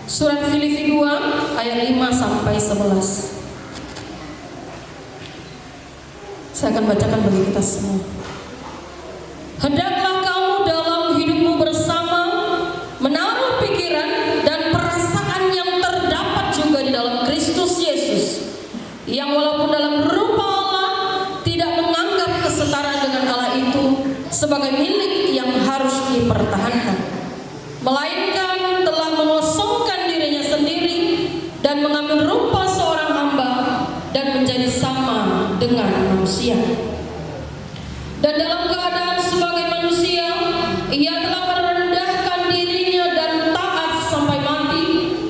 Surat Filipi 2 ayat 5 sampai 11. Saya akan bacakan bagi kita semua. Hendaklah kamu dalam hidupmu bersama menaruh pikiran dan perasaan yang terdapat juga di dalam Kristus Yesus, yang walaupun dalam rupa Allah tidak menganggap kesetaraan dengan Allah itu sebagai milik yang harus dipertahankan, melainkan telah mengosongkan dirinya sendiri dan mengambil rupa seorang hamba dan menjadi sama dengan manusia. Dan dalam keadaan sebagai manusia, ia telah merendahkan dirinya dan taat sampai mati,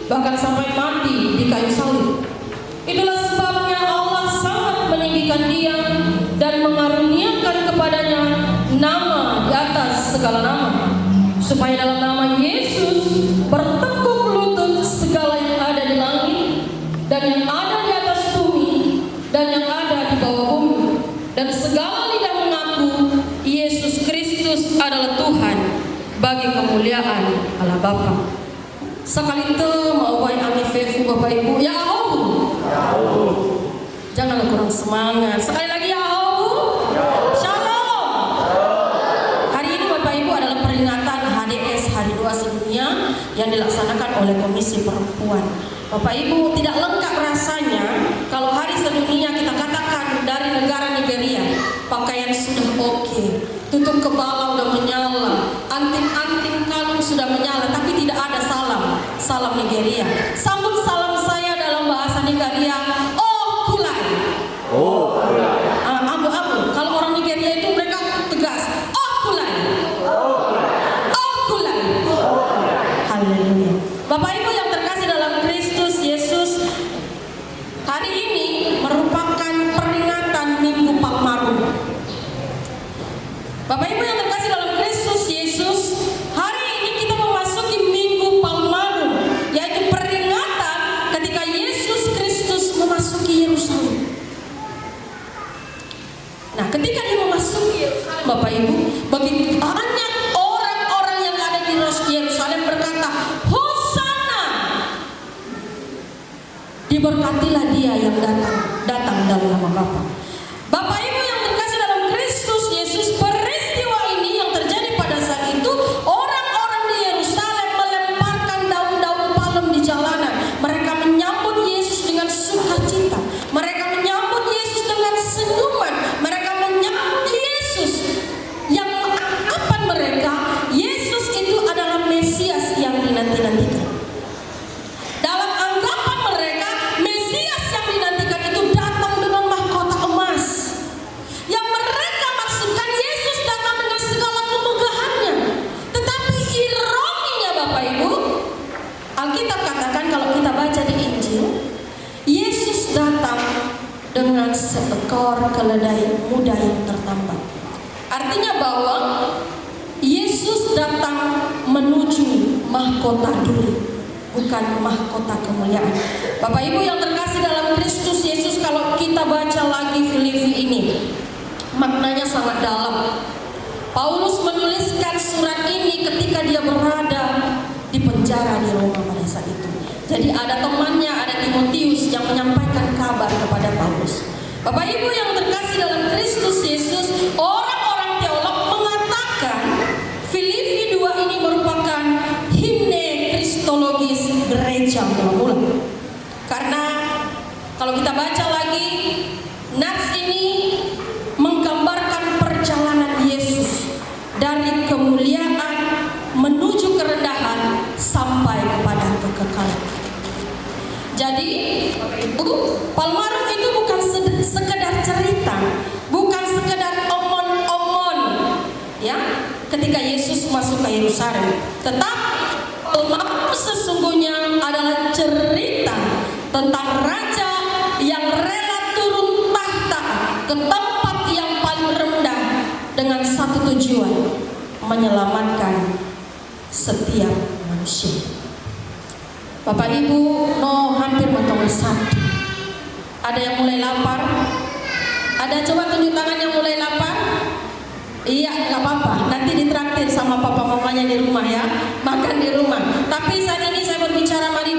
bahkan sampai mati di kayu salib. Itulah sebabnya Allah sangat meninggikan dia dan mengaruniakan kepadanya nama di atas segala nama, supaya dalam nama Yesus bertekuk lutut segala yang ada di langit dan yang ada di atas bumi dan yang ada di bawah bumi, dan segala lidah mengaku Yesus Kristus adalah Tuhan, bagi kemuliaan Allah Bapa. Sekali itu mau baik amifefu Bapak Ibu, ya Ahobu. Janganlah kurang semangat. Sekali lagi ya Ahobu. Shalom. Hari ini Bapak Ibu adalah peringatan HDS, Hari Doa Sedunia, yang dilaksanakan oleh Komisi Perempuan. Bapak Ibu, tidak lengkap rasanya kalau hari sedunia kita katakan dari negara Nigeria, pakaian sudah oke, tutup kepala sudah menyala, anting-anting kalung sudah menyala, tapi tidak ada salam Nigeria. Sambut salam saya dalam bahasa Nigeria, oh kulai. Oh kulai. Abu-abu. Kalau orang Nigeria itu mereka tegas, oh kulai. Oh kulai. Haleluya. Bapak Ibu yang terkasih dalam Kristus Yesus, hari ini merupakan peringatan Minggu Palmarum. Bapak Ibu yang terkasih dalam Kristus Yesus, hari ini kita memasuki Minggu Palmarum, yaitu peringatan ketika Yesus Kristus memasuki Yerusalem. Nah, ketika dia memasuki Yerusalem, Bapak Ibu, bagi banyak orang-orang yang ada di Yerusalem berkata, Hosana, diberkatilah dia yang datang dalam nama Bapa. Bapak Ibu yang terkasih dalam Kristus Yesus, peristiwa ini yang terjadi pada saat itu, orang-orang di Yerusalem melemparkan daun-daun palem di jalanan. Mereka menyambut Yesus dengan sukacita. Mereka menyambut Yesus dengan senyuman. Mereka menyambut Yesus yang anggapan mereka Yesus itu adalah Mesias yang dinanti-nantikan. Dalam anggapan mereka, Mesias yang dinantikan itu datang dengan mahkota emas. Yang mereka maksudkan Yesus datang dengan segala kemegahannya. Tetapi ironinya Bapak Ibu, Alkitab katakan kalau kita baca di Injil, Yesus datang dengan seekor keledai muda yang tertambat. Artinya bahwa Yesus datang menuju mahkota duri, bukan mahkota kemuliaan. Bapak Ibu yang terkasih dalam Kristus Yesus, kalau kita baca lagi Filipi ini, maknanya sangat dalam. Paulus menuliskan surat ini ketika dia berada di penjara di Roma pada saat itu. Jadi ada temannya, ada Timotius yang menyampaikan kabar kepada Paulus. Bapak Ibu yang terkasih dalam Kristus Yesus, orang-orang teolog mengatakan Filipi 2 ini merupakan himne kristologis gereja mula-mula. Karena kalau kita baca lagi, nats ini menggambarkan perjalanan Yesus dari kemuliaan menuju kerendahan sampai kepada kekekalan. Jadi, Bapak Ibu, Palmarum itu bukan sekedar cerita, bukan sekedar omon-omon, ya, ketika Yesus masuk ke Yerusalem. Tetapi Palmarum sesungguhnya adalah cerita tentang raja yang rela turun tahta ke tempat yang paling rendah dengan satu tujuan, menyelamatkan setiap manusia. Bapak Ibu, hampir mentok satu. Ada yang mulai lapar? Ada, coba tunjuk tangan yang mulai lapar. Iya, nggak apa-apa. Nanti ditraktir sama papa mamanya di rumah ya, makan di rumah. Tapi saat ini saya berbicara, mari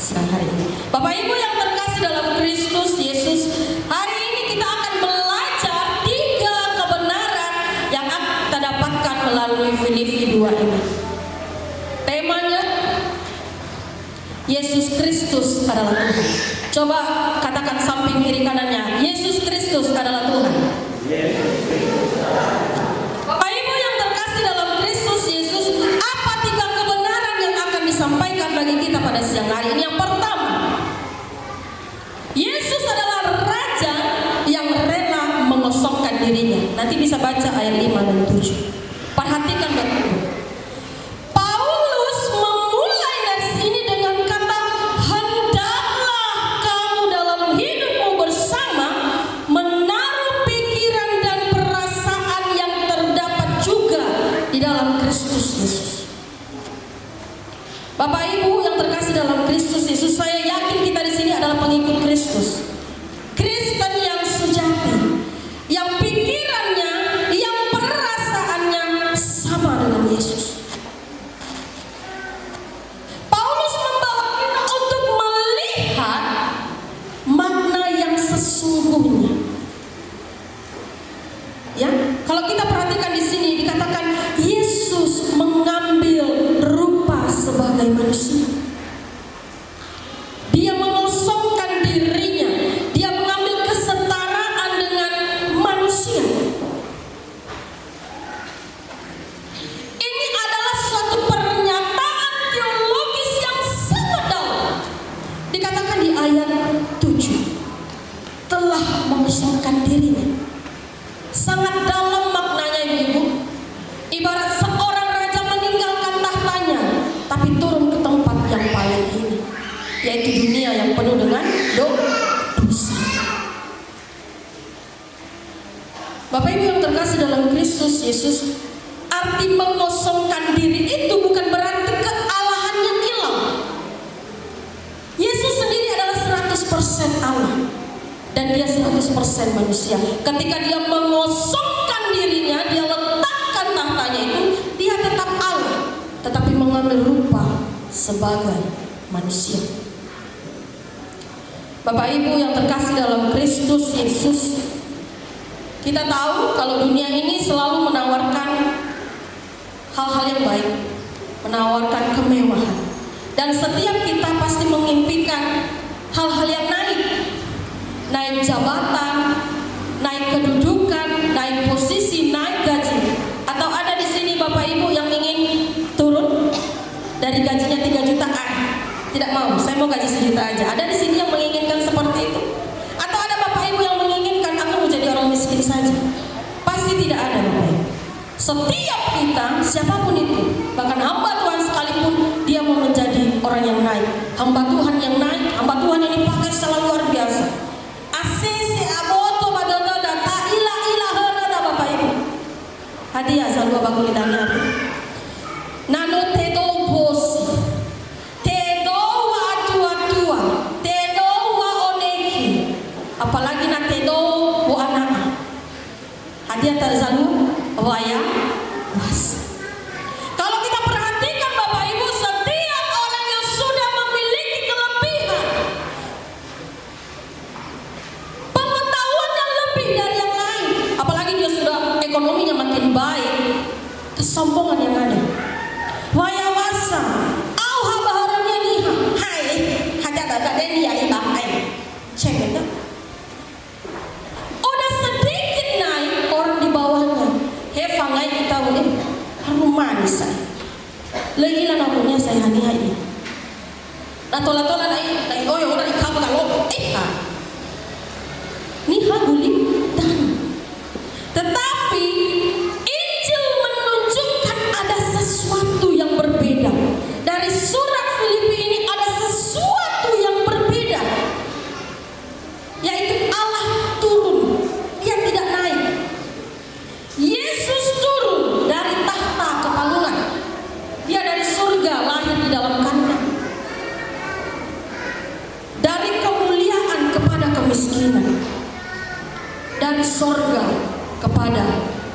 siang hari ini. Bapak Ibu yang terkasih dalam Kristus Yesus, hari ini kita akan belajar 3 kebenaran yang kita dapatkan melalui Filipi 2 ini. Temanya Yesus Kristus adalah Tuhan. Coba katakan samping kiri kanannya, Yesus Kristus adalah Tuhan. Bapak Ibu yang terkasih dalam Kristus Yesus, apa 3 kebenaran yang akan disampaikan bagi kita pada siang hari ini? Yang pertama, Yesus adalah Raja yang rela mengosongkan dirinya. Nanti bisa baca ayat 5 dan 7. Perhatikan Bapak Ibu. Paulus memulai dari sini dengan kata, hendaklah kamu dalam hidupmu bersama menaruh pikiran dan perasaan yang terdapat juga di dalam Kristus Yesus. Bapak Ibu yang terkasih dalam Kristus Yesus, saya yakin kita di sini adalah pengikut Kristus. Kristen yang sejati, yang pikirannya, yang perasaannya sama dengan Yesus. Paulus membawa kita untuk melihat makna yang sesungguhnya. Ya, kalau kita perhatikan di sini dikatakan Yesus mengambil rupa sebagai manusia. Dia mengosongkan dirinya, dia mengambil kesetaraan dengan manusia. Ini adalah suatu pernyataan teologis yang sangat dalam. Dikatakan di ayat 7, telah mengosongkan dirinya. Sangat dalam maknanya Ibu. Ibarat seorang raja meninggalkan tahtanya, tapi turun ke tempat yang paling ini, yaitu dunia yang penuh dengan dosa. Bapak Ibu yang terkasih dalam Kristus Yesus, arti mengosongkan diri itu bukan berarti kealahannya hilang. Yesus sendiri adalah 100% Allah dan dia 100% manusia. Ketika dia mengosongkan dirinya, dia letakkan tahtanya itu, dia tetap Allah, tetapi mengambil rupa sebagai manusia. Bapak Ibu yang terkasih dalam Kristus Yesus, kita tahu kalau dunia ini selalu menawarkan hal-hal yang baik, menawarkan kemewahan, dan setiap kita pasti mengimpikan hal-hal yang naik jabatan, naik kedudukan, naik posisi, naik gaji. Atau ada di sini Bapak Ibu yang ingin turun dari gajinya 3 jutaan? Tidak mau, saya mau gaji 1 juta aja. Ada di sini yang menginginkan seperti itu? Atau ada Bapak Ibu yang menginginkan aku mau jadi orang miskin saja? Pasti tidak ada Bapak Ibu. Setiap kita, siapapun itu, bahkan hamba Tuhan sekalipun, dia mau menjadi orang yang naik. Hamba Tuhan yang naik, hamba Tuhan yang dipakai secara luar biasa. Asese aboto badodo data ila hana Bapak Ibu. Hadiah salwa bakuli dana. Nano tedo bosi. Tedo wa tua. Tedo wa oneki. Apalagi na tedo wa anak. Hadiah tarzalu waya was. Kalau kita perhatikan Bapak Ibu, setiap orang yang sudah memiliki kelebihan, pengetahuan yang lebih dari yang lain, apalagi dia sudah ekonominya makin baik, kesombongan yang ada. Wayawasa, au habaharanya niha, hai, hada gada dia ibakai, cengeng. Udah sedikit naik, orang di bawahnya, hefangai kita boleh, manis saya. Lagi lah nakunya saya hanya ini. Natola-tola nai, oh ya udah ikaw kalau, niha guli dan. Tetapi Injil menunjukkan ada sesuatu yang berbeda. Dari surat Filipi ini ada sesuatu yang berbeda, yaitu Allah turun, dia tidak naik. Yesus turun dari tahta kepalungan, dia dari surga lahir di dalam kandang. Dari kemuliaan kepada kemiskinan, dari surga kepada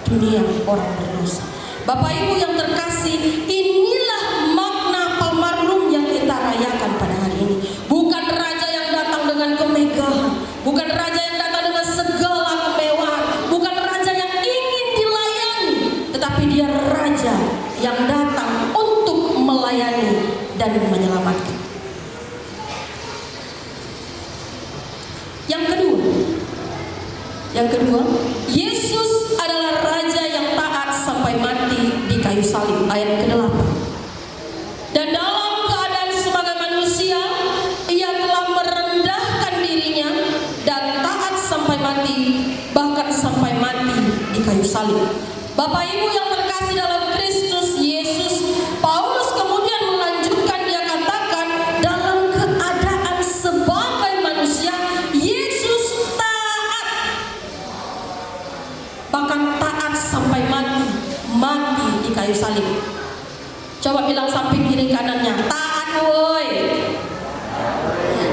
dunia orang berdosa. Bapak Ibu yang terkasih, inilah makna Palmarum yang kita rayakan pada hari ini. tetapi dia raja yang datang untuk melayani dan menyelamatkan. Yang kedua, Yesus adalah raja yang taat sampai mati di kayu salib, ayat ke-8. Dan dalam keadaan sebagai manusia, ia telah merendahkan dirinya dan taat sampai mati, bahkan sampai mati di kayu salib. Bapak Ibu yang terkasih dalam Kristus Yesus, Paulus kemudian melanjutkan, dia katakan dalam keadaan sebagai manusia, Yesus taat, bahkan taat sampai mati di kayu salib. Coba bilang samping kiri kanannya, taat woi,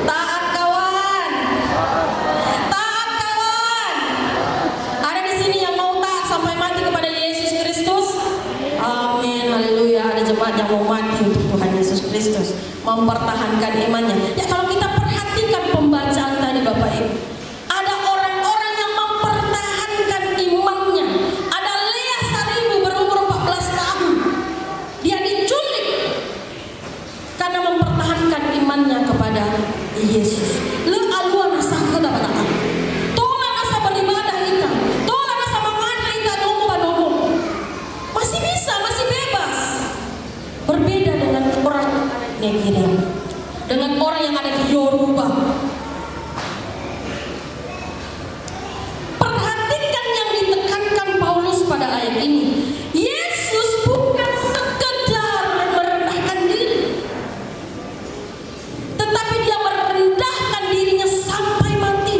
taat kawan, taat kawan. Ada di sini yang mau taat sampai mati kepada Yesus Kristus? Amin, haleluya. Ada jemaat yang mau mati untuk Tuhan Yesus Kristus, mempertahankan imannya. Ya, kalau kita perhatikan pembacaan tadi Bapak Ibu, ada orang-orang yang mempertahankan imannya. Ada Lea Saribu berumur 14 tahun. Dia diculik karena mempertahankan imannya kepada Yesus. Lu alua nasa kota batang. Tola nasa beribadah kita. Tola nasa mengandalkan kita nomo. Masih bisa, masih bebas. Berbeda dengan orang Nigeria, dengan orang yang ada di Yoruba. Perhatikan yang ditekankan Paulus pada ayat ini. Yesus bukan sekedar merendahkan diri, tetapi dia merendahkan dirinya sampai mati.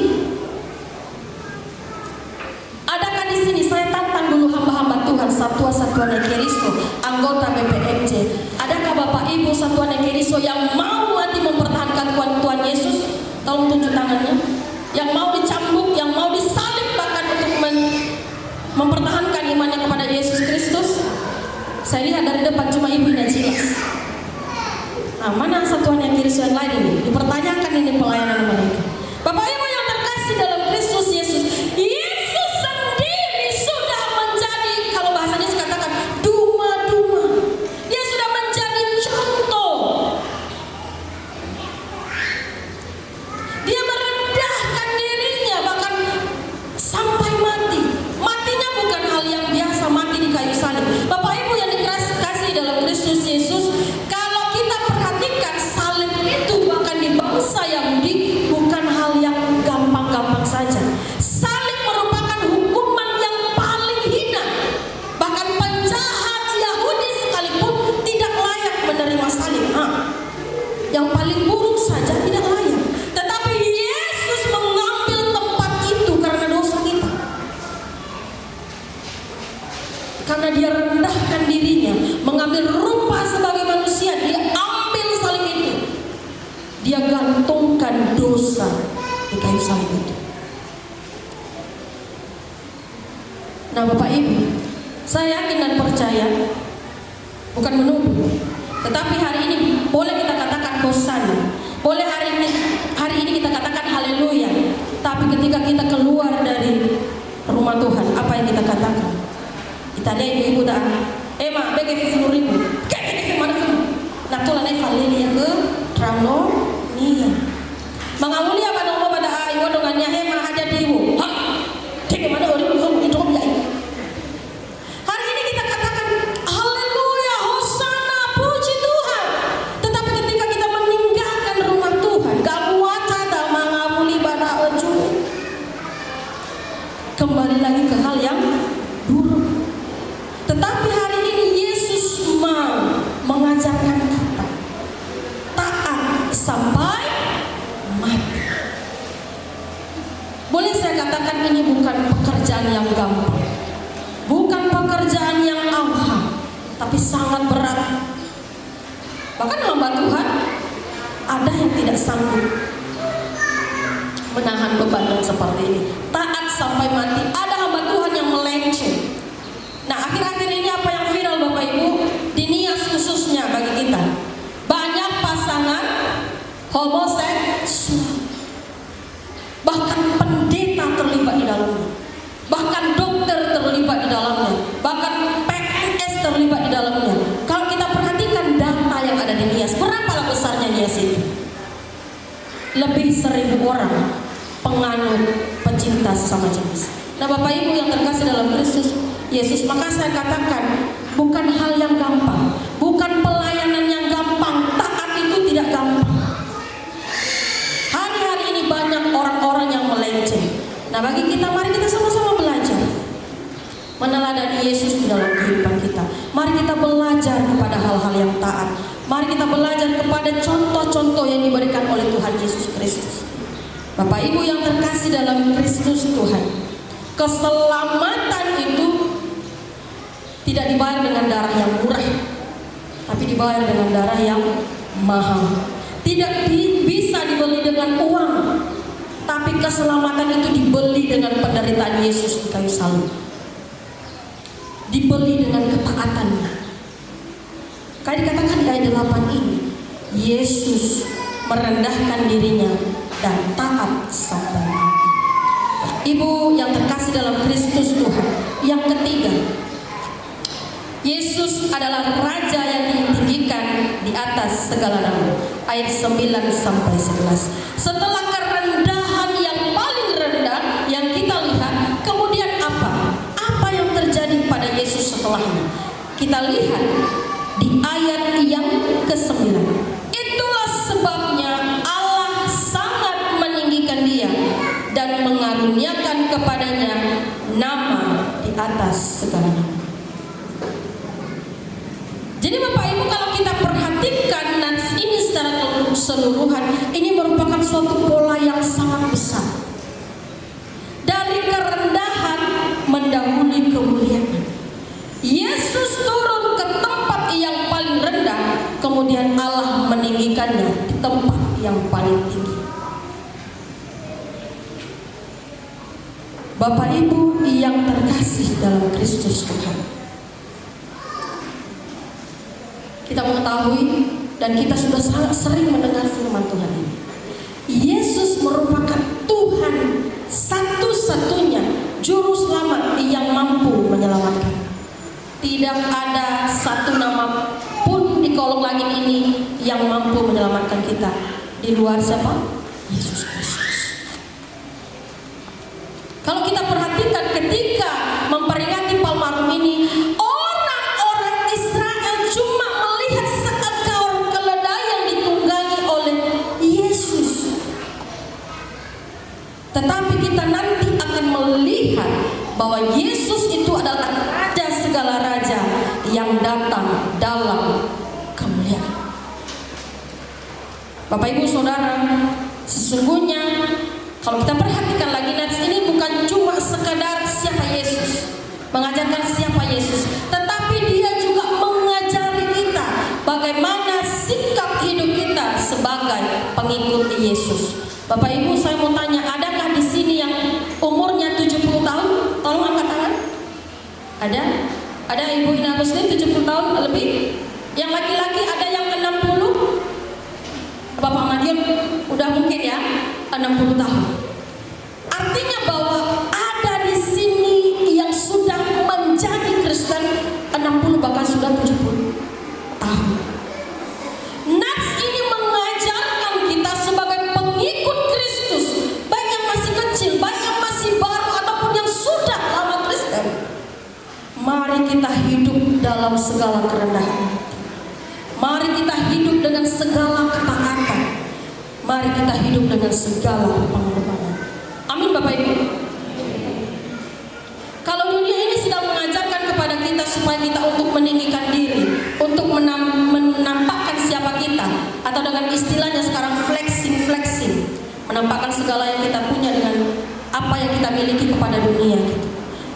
Adakah di sini, saya tantang dulu hamba-hamba Tuhan, Satuan Ekeristo, anggota BPMJ. Adakah Bapak Ibu Satuan Ekeristo yang mau mati mempertahankan Tuhan Yesus? Tolong tunjuk tangannya. Yang mau dicambuk, yang mau disalib bahkan untuk mempertahankan imannya kepada Yesus Kristus. Saya lihat dari depan cuma ibu jelas. Nah, mana Satuan Ekeristo yang lain ini? Dipertanyakan ini pelayanan mereka. Bapak Ibu yang terkasih dalam Kristus Yesus, Yesus sendiri sudah menjadi, kalau bahasanya dikatakan duma-duma. Dia sudah menjadi contoh. Dia merendahkan dirinya bahkan sampai mati. Matinya bukan hal yang biasa, mati di kayu salib. Bapak Ibu yang dikasih dalam Kristus Yesus, kalau kita perhatikan salib itu bahkan di bangsa Yahudi bukan hal yang gampang-gampang saja. Salib merupakan hukuman yang paling hina. Bahkan penjahat Yahudi sekalipun tidak layak menerima salib. Yang paling buruk saja tidak layak. Tetapi Yesus mengambil tempat itu karena dosa kita. Karena dia rendahkan dirinya, mengambil rupa sebagai manusia, dia ambil salib itu. Dia gantungkan dosa di kayu salib itu. Nah Bapak Ibu, saya yakin dan percaya, bukan menuduh, tetapi hari ini boleh kita katakan hosana, boleh hari ini kita katakan haleluya. Tapi ketika kita keluar dari rumah Tuhan, apa yang kita katakan? Kita ada ibu-ibu dah, mak bagi 10.000, kayak mana kamu? Nak tulah naik falili ya ke Trano nia. Mengamuli apa dong pada ayu dengannya mak ada di ibu. Cek mana orang itu ya. Hari ini kita katakan haleluya, hosana, puji Tuhan. Tetapi ketika kita meninggalkan rumah Tuhan, kamu wacana mengamuli pada ojo, kembali lagi ke hal yang buruk. Tetapi hari ini Yesus mau mengajarkan kita taat sampai mati. Boleh saya katakan ini bukan pekerjaan yang gampang, bukan pekerjaan yang auha, tapi sangat berat. Bahkan hamba Tuhan ada yang tidak sanggup menahan beban yang seperti ini. Taat sampai mati. Ada hamba Tuhan yang melenceng. Nah, akhir-akhir ini apa yang viral Bapak Ibu? Di Nias khususnya bagi kita, banyak pasangan homoseksual. Bahkan pendeta terlibat di dalamnya. Bahkan dokter terlibat di dalamnya. Bahkan PKK penganut, pecinta sesama jenis. Nah Bapak Ibu yang terkasih dalam Kristus Yesus, maka saya katakan bukan hal yang gampang, bukan pelayanan yang gampang, taat itu tidak gampang. Hari-hari ini banyak orang-orang yang melenceng. Nah bagi kita, mari kita sama-sama belajar meneladani Yesus di dalam kehidupan kita. Mari kita belajar kepada hal-hal yang taat. Mari kita belajar kepada contoh-contoh yang diberikan oleh Tuhan Yesus Kristus. Bapak Ibu yang terkasih dalam Kristus Tuhan, keselamatan itu tidak dibayar dengan darah yang murah, tapi dibayar dengan darah yang mahal. Tidak bisa dibeli dengan uang, tapi keselamatan itu dibeli dengan penderitaan Yesus di kayu salib. Dibeli dengan ketaatannya. Kayak dikatakan di ayat 8 ini, Yesus merendahkan dirinya dan taat sampai mati. Ibu yang terkasih dalam Kristus Tuhan, yang ketiga, Yesus adalah Raja yang ditinggikan di atas segala nama. Ayat 9 sampai 11. Setelah kerendahan yang paling rendah yang kita lihat, kemudian apa? Apa yang terjadi pada Yesus setelahnya? Kita lihat di ayat yang ke-9. Itulah sebabnya Allah sangat meninggikan dia dan mengaruniakan kepadanya nama di atas segala nama. Jadi Bapak Ibu, kalau kita perhatikan nats ini secara keseluruhan, ini merupakan suatu pola yang sangat besar. Dari kerendahan mendahului kemuliaan. Yesus turun ke tempat yang paling rendah, kemudian Allah meninggikannya di tempat yang paling tinggi. Bapak Ibu yang terkasih dalam Kristus Tuhan, kita mengetahui dan kita sudah sangat sering mendengar firman Tuhan ini. Yesus merupakan Tuhan satu-satunya juru selamat yang mampu menyelamatkan. Tidak ada satu nama pun di kolong langit ini yang mampu menyelamatkan kita di luar siapa? Yesus Kristus. Kalau kita perhatikan ketika memperingati Palmarum ini, orang-orang Israel cuma melihat seekor keledai yang ditunggangi oleh Yesus. Tetapi kita nanti akan melihat bahwa Yesus itu adalah Raja segala raja yang datang dalam kemuliaan. Bapak Ibu Saudara, sesungguhnya kalau kita perhatikan lagi nats ini bukan cuma sekadar siapa Yesus, mengajarkan siapa Yesus, tetapi dia juga mengajari kita bagaimana sikap hidup kita sebagai pengikut Yesus. Bapak Ibu, saya mau tanya, adakah di sini yang umurnya 70 tahun? Tolong angkat tangan. Ada? Ada Ibu Ina Muslim 70 tahun lebih? Yang laki-laki ada yang 60? Bapak Madiun udah mungkin ya 60 tahun. Artinya bahwa ada di sini yang sudah menjadi Kristen 60 bahkan sudah 70 tahun. Nats ini mengajarkan kita sebagai pengikut Kristus, baik yang masih kecil, baik yang masih baru ataupun yang sudah lama Kristen. Mari kita hidup dalam segala kerendahan. Mari kita hidup dengan segala ketaatan. Mari kita hidup dengan segala pengorbanan. Amin Bapak Ibu. Kalau dunia ini sedang mengajarkan kepada kita supaya kita untuk meninggikan diri, untuk menampakkan siapa kita, atau dengan istilahnya sekarang flexing, menampakkan segala yang kita punya dengan apa yang kita miliki kepada dunia gitu.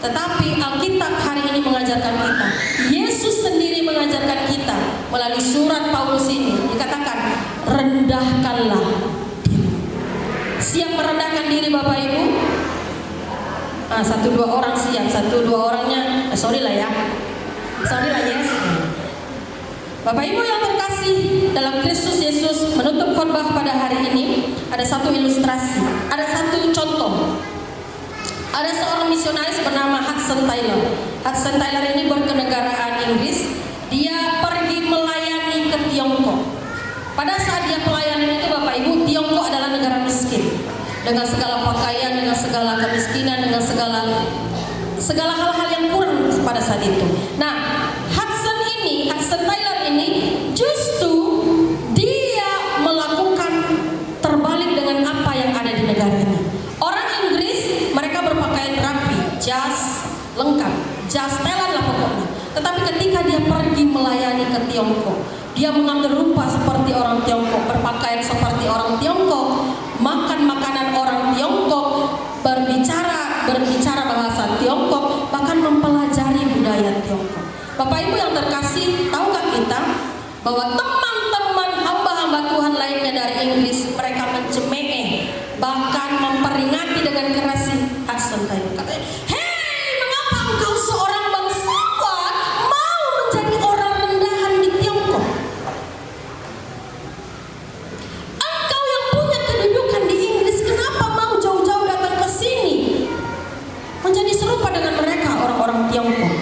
Tetapi Alkitab hari ini mengajarkan kita, Yesus sendiri mengajarkan kita melalui surat Paulus ini, dikatakan rendahkanlah diri. Siap merendahkan diri Bapak Ibu? Satu dua orang siap, satu dua orangnya sorry lah yes. Bapak Ibu yang terkasih dalam Kristus Yesus, menutup khotbah pada hari ini ada satu ilustrasi, ada satu contoh. Ada seorang misionaris bernama Hudson Taylor. Hudson Taylor ini berkenegaraan Inggris. Dia pergi melayani ke Tiongkok. Pada saat dia pelayanan itu Bapak Ibu, Tiongkok adalah negara miskin dengan segala pakaian ketika dia pergi melayani ke Tiongkok, dia mengambil rupa seperti orang Tiongkok, berpakaian seperti orang Tiongkok, makan makanan orang Tiongkok, berbicara bahasa Tiongkok, bahkan mempelajari budaya Tiongkok. Bapak Ibu yang terkasih, tahukah kita bahwa teman-teman hamba-hamba Tuhan lainnya dari Inggris, mereka mencemooh, bahkan memperingati dengan keras Hudson Taylor. Katanya, "Hei, mengapa engkau seorang bangsawan mau menjadi orang rendahan di Tiongkok? Engkau yang punya kedudukan di Inggris, kenapa mau jauh-jauh datang ke sini menjadi serupa dengan mereka, orang-orang Tiongkok?"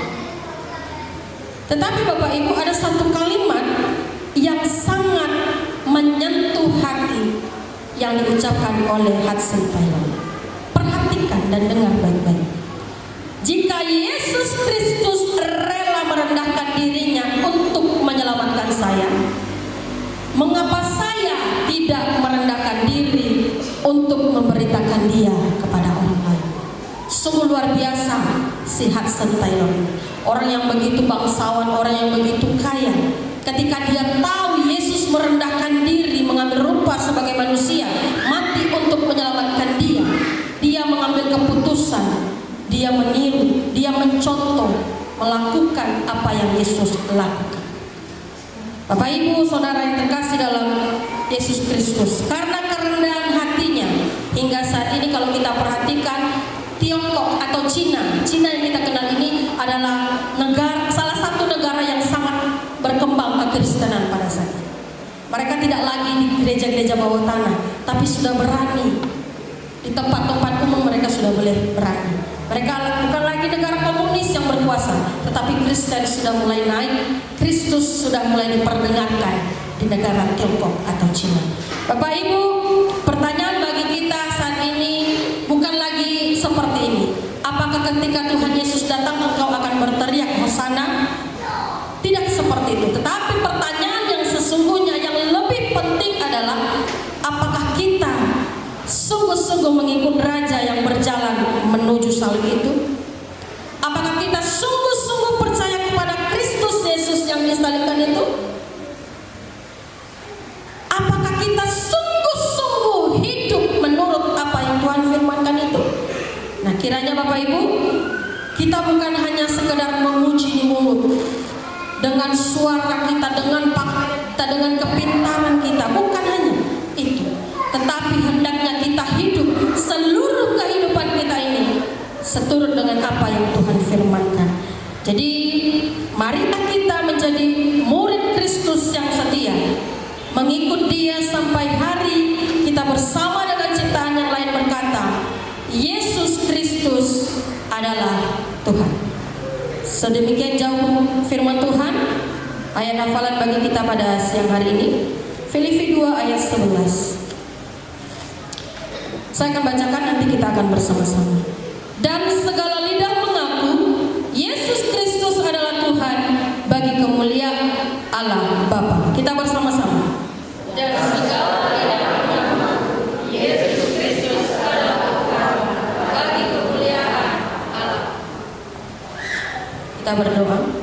Tetapi Bapak Ibu, ada satu kalimat yang sangat menyentuh hati yang diucapkan oleh Hudson Taylor. Perhatikan dan dengar baik-baik. "Jika Yesus Kristus rela merendahkan dirinya untuk menyelamatkan saya, mengapa saya tidak merendahkan diri untuk memberitakan dia kepada orang lain?" Sungguh luar biasa si Hudson Taylor, orang yang begitu bangsawan, orang yang begitu kaya. Ketika dia tahu Yesus merendahkan diri, mengambil rupa sebagai manusia, mati untuk menyelamatkan dia, dia mengambil keputusan, dia meniru, dia mencontoh, melakukan apa yang Yesus lakukan. Bapak Ibu Saudara yang terkasih dalam Yesus Kristus, karena kerendahan hatinya, hingga saat ini kalau kita perhatikan Tiongkok atau Cina yang kita kenal ini adalah salah satu negara yang sangat berkembang kekristenan pada saat ini. Mereka tidak lagi di gereja-gereja bawah tanah, tapi sudah berani di tempat-tempat umum. Mereka sudah boleh berani. Mereka bukan lagi negara komunis yang berkuasa, tetapi Kristen sudah mulai naik. Kristus sudah mulai diperdengarkan di negara Tiongkok atau Cina. Bapak Ibu, pertanyaan bagi kita saat ini bukan lagi seperti ini. Apakah ketika Tuhan Yesus datang engkau akan berteriak Hosana? Tidak seperti itu. Tetapi pertanyaan yang sesungguhnya yang lebih penting adalah, apakah kita sungguh-sungguh mengikut Raja yang berjalan menuju salib itu? Apakah kita sungguh-sungguh percaya kepada Kristus Yesus yang disalibkan itu? Apakah kita sungguh-sungguh hidup menurut apa yang Tuhan firmankan itu? Nah, kiranya Bapak Ibu, kita bukan hanya sekedar memuji di mulut dengan suara kita, dengan pakaian kita, dengan kepintaran kita, bukan hanya itu, tetapi hendaknya kita hidup seluruh kehidupan kita ini seturut dengan apa yang Tuhan firmankan. Jadi marilah kita menjadi murid Kristus yang setia, mengikut Dia sampai hari kita bersama dengan ciptaan yang lain berkata, Yesus Kristus adalah Tuhan. Sedemikian jauh firman Tuhan. Ayat hafalan bagi kita pada siang hari ini, Filipi 2 ayat 11. Saya akan bacakan, nanti kita akan bersama-sama. Dan segala lidah mengaku Yesus Kristus adalah Tuhan bagi kemuliaan Allah Bapa. Kita bersama-sama. Dan segala lidah mengaku Yesus Kristus adalah Tuhan bagi kemuliaan Allah. Kita berdoa.